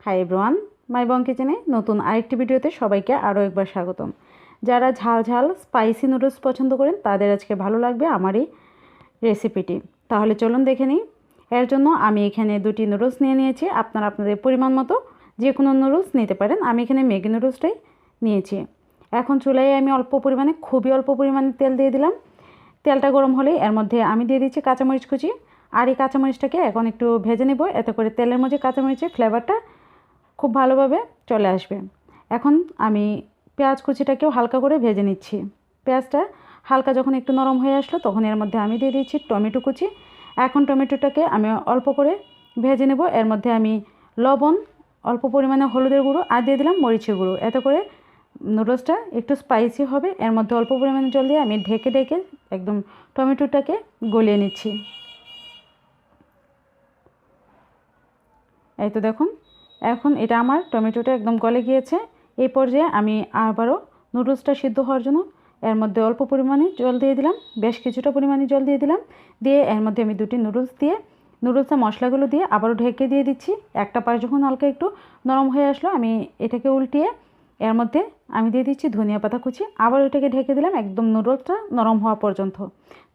Hi everyone, মাই বং কিচেনে নতুন আরেকটি ভিডিওতে সবাইকে আরও একবার স্বাগতম। যারা ঝাল ঝাল স্পাইসি নুডলস পছন্দ করেন তাদের আজকে ভালো লাগবে আমার এই রেসিপিটি। তাহলে চলুন দেখে নিই। এর জন্য আমি এখানে দুটি নুডলস নিয়ে নিয়েছি। আপনারা আপনাদের পরিমাণ মতো যে কোনো নুডলস নিতে পারেন। আমি এখানে ম্যাগি নুডলসটাই নিয়েছি। এখন চুলায় আমি খুবই অল্প পরিমাণে তেল দিয়ে দিলাম। তেলটা গরম হলেই এর মধ্যে আমি দিয়ে দিচ্ছি কাঁচামরিচ কুচি। আর এই কাঁচামরিচটাকে এখন একটু ভেজে নেব, এতে করে তেলের মধ্যে কাঁচামরিচের ফ্লেভারটা খুব ভালোভাবে চলে আসবে। এখন আমি পেঁয়াজ কুচিটাকেও হালকা করে ভেজে নিচ্ছি। পেঁয়াজটা হালকা যখন একটু নরম হয়ে আসলো তখন এর মধ্যে আমি দিয়ে দিচ্ছি টমেটো কুচি। এখন টমেটোটাকে আমি অল্প করে ভেজে নেব। এর মধ্যে আমি লবণ, অল্প পরিমাণে হলুদের গুঁড়ো আর দিয়ে দিলাম মরিচের গুঁড়ো। এতে করে নুডলসটা একটু স্পাইসি হবে। এর মধ্যে অল্প পরিমাণে জল দিয়ে আমি ঢেকে একদম টমেটোটাকে গলিয়ে নিচ্ছি। এই তো দেখুন, এখন এটা আমার টমেটোটা একদম গলে গিয়েছে। এই পর্যায়ে আমি আবারও নুডলসটা সিদ্ধ হওয়ার জন্য এর মধ্যে অল্প পরিমাণে জল দিয়ে দিলাম, বেশ কিছুটা পরিমাণে জল দিয়ে দিলাম। দিয়ে এর মধ্যে আমি দুটি নুডলসের মশলাগুলো দিয়ে আবারও ঢেকে দিয়ে দিচ্ছি। একটা পাশ যখন হালকা একটু নরম হয়ে আসলো আমি এটাকে উল্টিয়ে এর মধ্যে আমি দিয়ে দিচ্ছি ধনিয়া পাতা কুচি। আবার ওইটাকে ঢেকে দিলাম একদম নুডলসটা নরম হওয়া পর্যন্ত।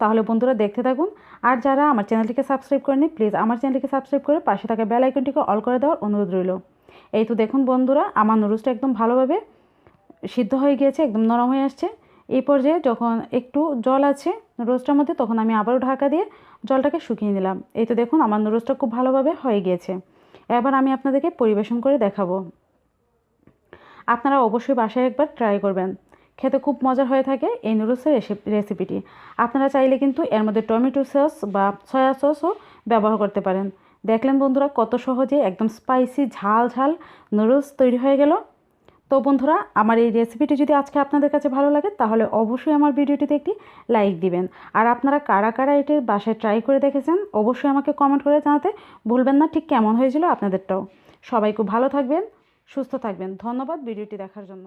তাহলে বন্ধুরা দেখতে থাকুন। আর যারা আমার চ্যানেলটিকে সাবস্ক্রাইব করেনি প্লিজ আমার চ্যানেলটিকে সাবস্ক্রাইব করে পাশে থাকা বেল আইকনটিকে অল করে দেওয়ার অনুরোধ রইল। এই তো দেখুন বন্ধুরা, আমার নুডলসটা একদম ভালোভাবে সিদ্ধ হয়ে গিয়েছে, একদম নরম হয়ে আসছে। এই পর্যায়ে যখন একটু জল আছে নুডলসটার মধ্যে তখন আমি আবারও ঢাকা দিয়ে জলটাকে শুকিয়ে নিলাম। এই তো দেখুন আমার নুডলসটা খুব ভালোভাবে হয়ে গিয়েছে। এবার আমি আপনাদেরকে পরিবেশন করে দেখাবো। আপনারা অবশ্যই বাসায় একবার ট্রাই করবেন, খেতে খুব মজার হয়ে থাকে এই নুডলসের রেসিপিটি। আপনারা চাইলে কিন্তু এর মধ্যে টমেটো সস বা সয়া সসও ব্যবহার করতে পারেন। দেখলেন বন্ধুরা কত সহজে একদম স্পাইসি ঝাল ঝাল নুডলস তৈরি হয়ে গেল। তো বন্ধুরা, আমার এই রেসিপিটি যদি আজকে আপনাদের কাছে ভালো লাগে তাহলে অবশ্যই আমার ভিডিওটিতে একটি লাইক দিবেন। আর আপনারা কারা কারা এটির বাসায় ট্রাই করে দেখেছেন অবশ্যই আমাকে কমেন্ট করে জানাতে ভুলবেন না ঠিক কেমন হয়েছিল আপনাদেরটাও। সবাই খুব ভালো থাকবেন, সুস্থ থাকবেন। ধন্যবাদ ভিডিওটি দেখার জন্য।